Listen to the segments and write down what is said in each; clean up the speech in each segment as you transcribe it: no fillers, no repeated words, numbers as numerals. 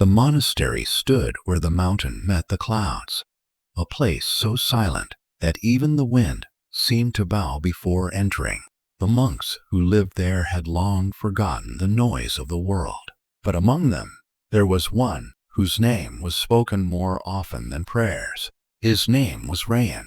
The monastery stood where the mountain met the clouds, a place so silent that even the wind seemed to bow before entering. The monks who lived there had long forgotten the noise of the world, but among them there was one whose name was spoken more often than prayers. His name was Rayan,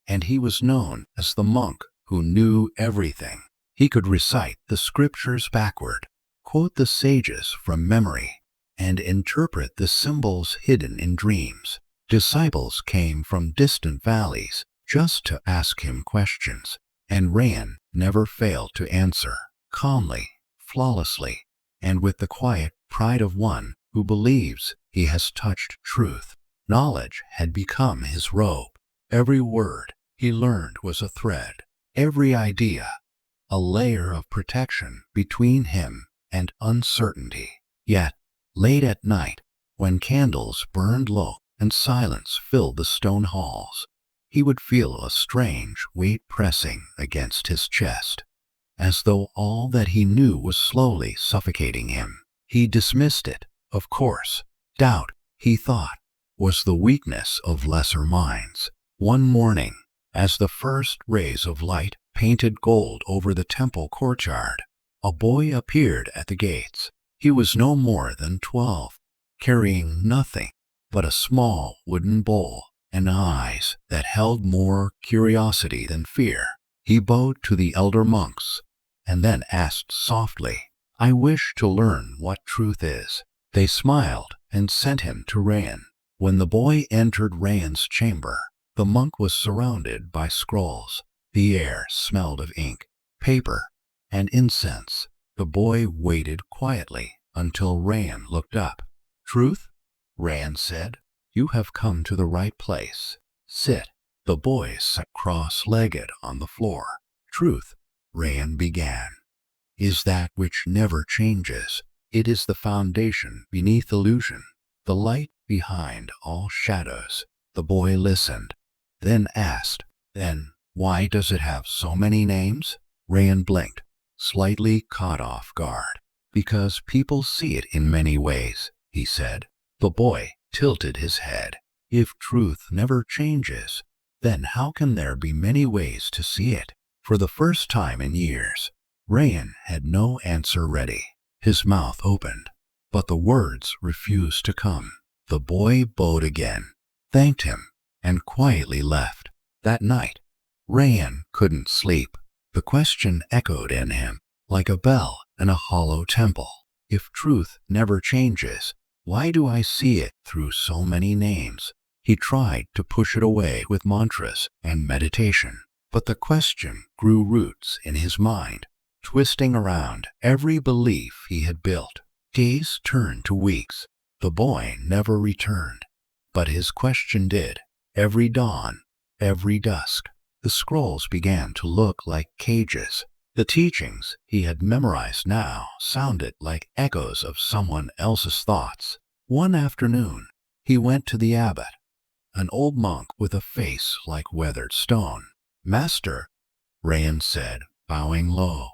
and he was known as the monk who knew everything. He could recite the scriptures backward, quote the sages from memory, and interpret the symbols hidden in dreams. Disciples came from distant valleys just to ask him questions, and Rayan never failed to answer, calmly, flawlessly, and with the quiet pride of one who believes he has touched truth. Knowledge had become his robe. Every word he learned was a thread, every idea a layer of protection between him and uncertainty. Yet, late at night, when candles burned low and silence filled the stone halls, he would feel a strange weight pressing against his chest, as though all that he knew was slowly suffocating him. He dismissed it, of course. Doubt, he thought, was the weakness of lesser minds. One morning, as the first rays of light painted gold over the temple courtyard, a boy appeared at the gates. He was no more than 12, carrying nothing but a small wooden bowl and eyes that held more curiosity than fear. He bowed to the elder monks and then asked softly, "I wish to learn what truth is." They smiled and sent him to Rayan. When the boy entered Rayan's chamber, the monk was surrounded by scrolls. The air smelled of ink, paper, and incense. The boy waited quietly until Rayan looked up. "Truth?" Rayan said. "You have come to the right place. Sit." The boy sat cross-legged on the floor. "Truth," Rayan began, "is that which never changes. It is the foundation beneath illusion, the light behind all shadows." The boy listened, then asked, "Then why does it have so many names?" Rayan blinked, slightly caught off guard. "Because people see it in many ways," he said. The boy tilted his head. "If truth never changes, then how can there be many ways to see it?" For the first time in years, Rayan had no answer ready. His mouth opened, but the words refused to come. The boy bowed again, thanked him, and quietly left. That night, Rayan couldn't sleep. The question echoed in him like a bell in a hollow temple. If truth never changes, why do I see it through so many names? He tried to push it away with mantras and meditation, but the question grew roots in his mind, twisting around every belief he had built. Days turned to weeks. The boy never returned, but his question did. Every dawn, every dusk, the scrolls began to look like cages. The teachings he had memorized now sounded like echoes of someone else's thoughts. One afternoon, he went to the abbot, an old monk with a face like weathered stone. "Master," Rayan said, bowing low,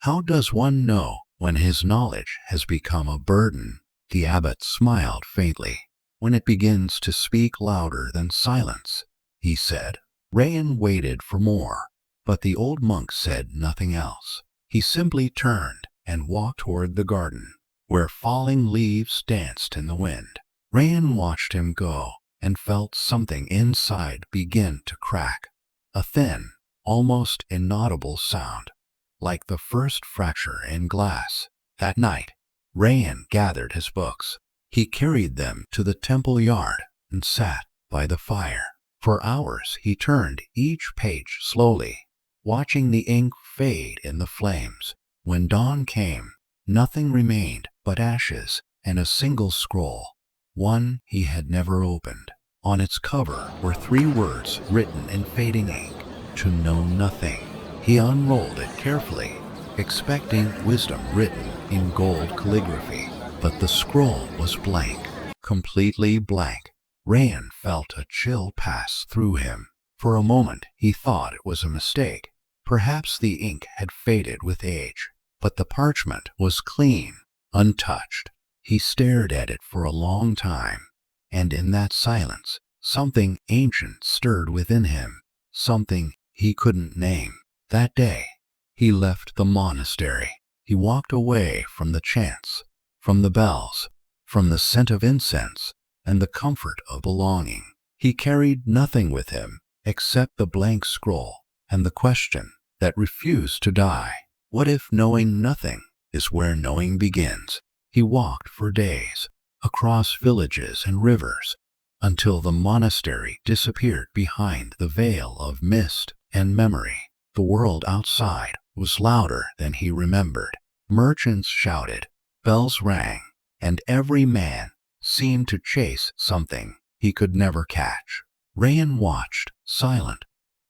"how does one know when his knowledge has become a burden?" The abbot smiled faintly. "When it begins to speak louder than silence," he said. Rayan waited for more, but the old monk said nothing else. He simply turned and walked toward the garden, where falling leaves danced in the wind. Rayan watched him go and felt something inside begin to crack. A thin, almost inaudible sound, like the first fracture in glass. That night, Rayan gathered his books. He carried them to the temple yard and sat by the fire. For hours he turned each page slowly, watching the ink fade in the flames. When dawn came, nothing remained but ashes and a single scroll, one he had never opened. On its cover were 3 words written in fading ink: "To know nothing." He unrolled it carefully, expecting wisdom written in gold calligraphy, but the scroll was blank, completely blank. Rayan felt a chill pass through him. For a moment he thought it was a mistake. Perhaps the ink had faded with age, but the parchment was clean, untouched. He stared at it for a long time, and in that silence, something ancient stirred within him, something he couldn't name. That day, he left the monastery. He walked away from the chants, from the bells, from the scent of incense, and the comfort of belonging. He carried nothing with him except the blank scroll and the question that refused to die. What if knowing nothing is where knowing begins? He walked for days, across villages and rivers, until the monastery disappeared behind the veil of mist and memory. The world outside was louder than he remembered. Merchants shouted, bells rang, and every man seemed to chase something he could never catch. Rayan watched, silent,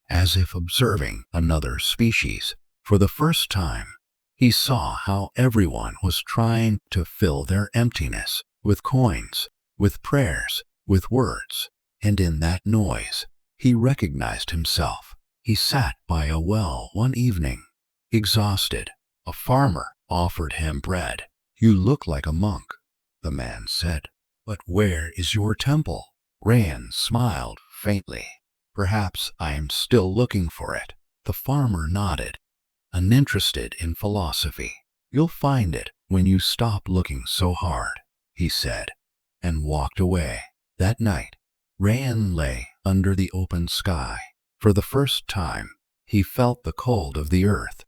as if observing another species. For the first time, he saw how everyone was trying to fill their emptiness with coins, with prayers, with words, and in that noise, he recognized himself. He sat by a well one evening, exhausted. A farmer offered him bread. "You look like a monk," the man said. "But where is your temple?" Rayan smiled faintly. "Perhaps I am still looking for it." The farmer nodded, uninterested in philosophy. "You'll find it when you stop looking so hard," he said, and walked away. That night, Rayan lay under the open sky. For the first time, he felt the cold of the earth,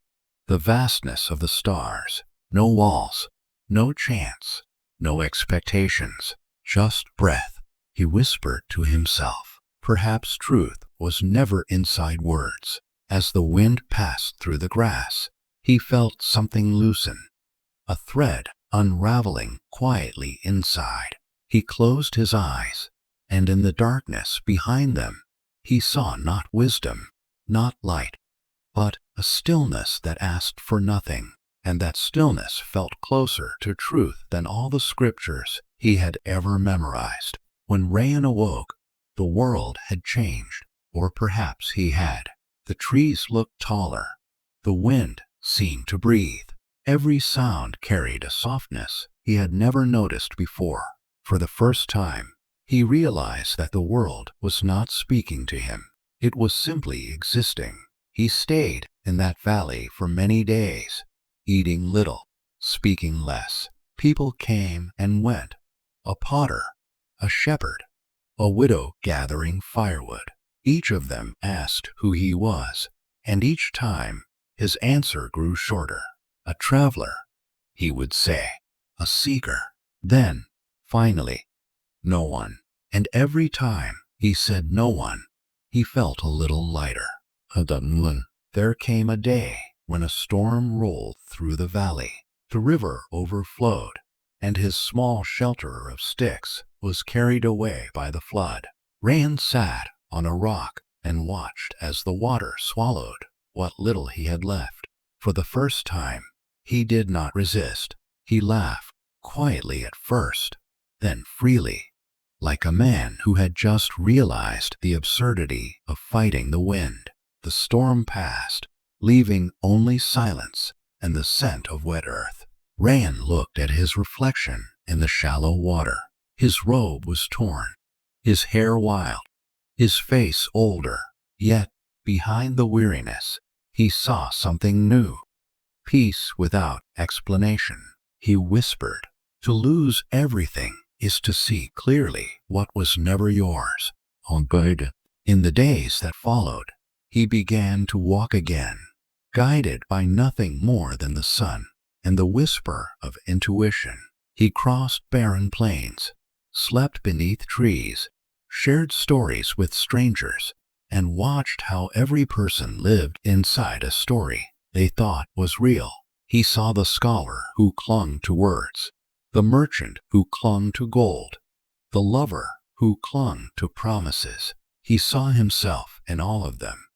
the vastness of the stars. No walls, no chants, no expectations, just breath. He whispered to himself. Perhaps truth was never inside words. As the wind passed through the grass, he felt something loosen, a thread unraveling quietly inside. He closed his eyes, and in the darkness behind them, he saw not wisdom, not light, but a stillness that asked for nothing, and that stillness felt closer to truth than all the scriptures he had ever memorized. When Rayan awoke, the world had changed, or perhaps he had. The trees looked taller. The wind seemed to breathe. Every sound carried a softness he had never noticed before. For the first time, he realized that the world was not speaking to him. It was simply existing. He stayed in that valley for many days, eating little, speaking less. People came and went. A potter, a shepherd, a widow gathering firewood. Each of them asked who he was, and each time his answer grew shorter. "A traveler," he would say, "a seeker." Then, finally, "No one." And every time he said no one, he felt a little lighter. There came a day when a storm rolled through the valley. The river overflowed, and his small shelter of sticks was carried away by the flood. Rayan sat on a rock and watched as the water swallowed what little he had left. For the first time, he did not resist. He laughed, quietly at first, then freely, like a man who had just realized the absurdity of fighting the wind. The storm passed, leaving only silence and the scent of wet earth. Rayan looked at his reflection in the shallow water. His robe was torn, his hair wild, his face older, yet behind the weariness, he saw something new. Peace without explanation. He whispered, "To lose everything is to see clearly what was never yours." In the days that followed, he began to walk again, guided by nothing more than the sun and the whisper of intuition. He crossed barren plains, slept beneath trees, shared stories with strangers, and watched how every person lived inside a story they thought was real. He saw the scholar who clung to words, the merchant who clung to gold, the lover who clung to promises. He saw himself in all of them,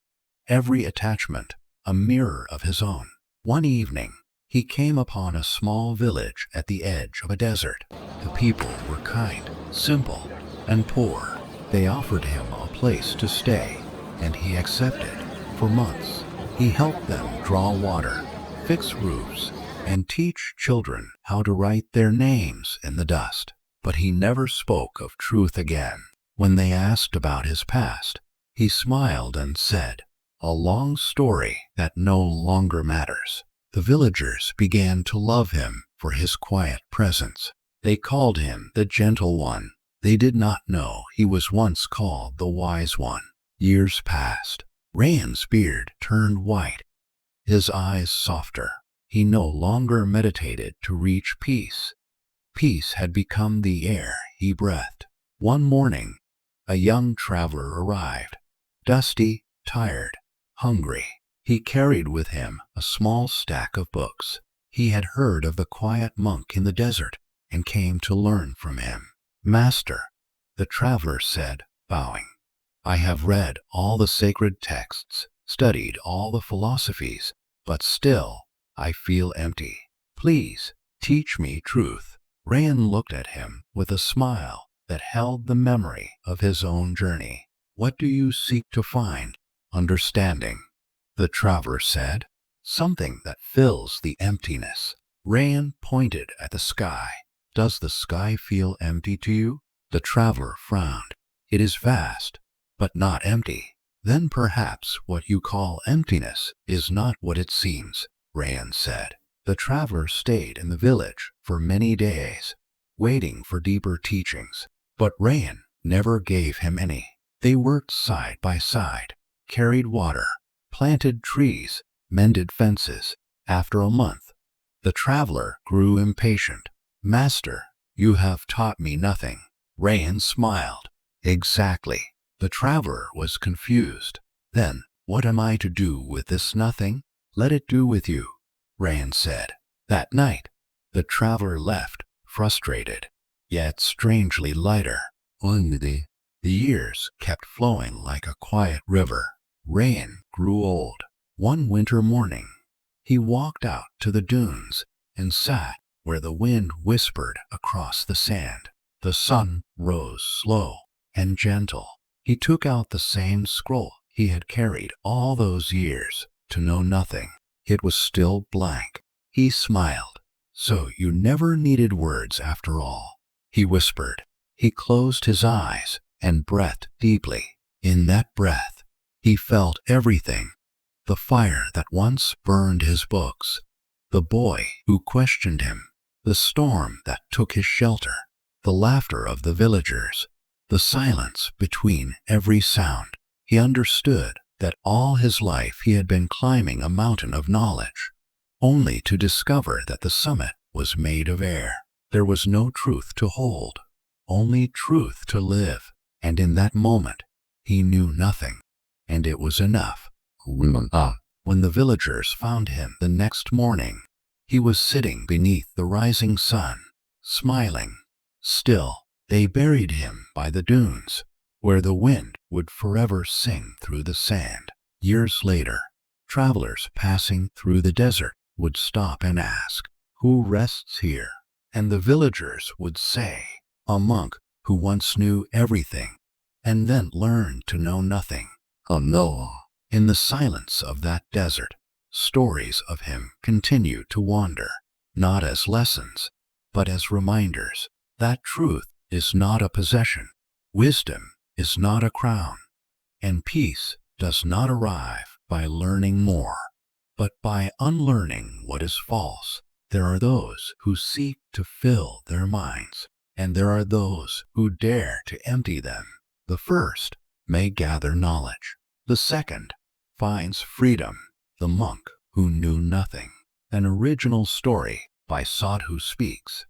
every attachment a mirror of his own. One evening, he came upon a small village at the edge of a desert. The people were kind, simple, and poor. They offered him a place to stay, and he accepted. For months, he helped them draw water, fix roofs, and teach children how to write their names in the dust. But he never spoke of truth again. When they asked about his past, he smiled and said, "A long story that no longer matters." The villagers began to love him for his quiet presence. They called him the Gentle One. They did not know he was once called the Wise One. Years passed. Rayan's beard turned white, his eyes softer. He no longer meditated to reach peace. Peace had become the air he breathed. One morning, a young traveler arrived, dusty, tired, hungry. He carried with him a small stack of books. He had heard of the quiet monk in the desert and came to learn from him. "Master," the traveler said, bowing, "I have read all the sacred texts, studied all the philosophies, but still I feel empty. Please teach me truth." Rayan looked at him with a smile that held the memory of his own journey. "What do you seek to find?" "Understanding," the traveler said, "something that fills the emptiness." Rayan pointed at the sky. "Does the sky feel empty to you?" The traveler frowned. "It is vast, but not empty." "Then perhaps what you call emptiness is not what it seems," Rayan said. The traveler stayed in the village for many days, waiting for deeper teachings, but Rayan never gave him any. They worked side by side, carried water, planted trees, mended fences. After a month, the traveler grew impatient. "Master, you have taught me nothing." Rayan smiled. "Exactly." The traveler was confused. "Then what am I to do with this nothing?" "Let it do with you," Rayan said. That night, the traveler left, frustrated, yet strangely lighter. The years kept flowing like a quiet river. Rayan grew old. One winter morning, he walked out to the dunes and sat where the wind whispered across the sand. The sun rose slow and gentle. He took out the same scroll he had carried all those years to know nothing. It was still blank. He smiled. "So you never needed words after all," he whispered. He closed his eyes and breathed deeply. In that breath, he felt everything: the fire that once burned his books, the boy who questioned him, the storm that took his shelter, the laughter of the villagers, the silence between every sound. He understood that all his life he had been climbing a mountain of knowledge, only to discover that the summit was made of air. There was no truth to hold, only truth to live. And in that moment, he knew nothing, and it was enough. When the villagers found him the next morning, he was sitting beneath the rising sun, smiling. Still, they buried him by the dunes, where the wind would forever sing through the sand. Years later, travelers passing through the desert would stop and ask, "Who rests here?" And the villagers would say, "A monk who once knew everything and then learned to know nothing." Oh no! In the silence of that desert, stories of him continued to wander, not as lessons, but as reminders that truth is not a possession, wisdom is not a crown, and peace does not arrive by learning more, but by unlearning what is false. There are those who seek to fill their minds, and there are those who dare to empty them. The first may gather knowledge. The second finds freedom. The monk who knew nothing. An original story by Sadhu Speaks.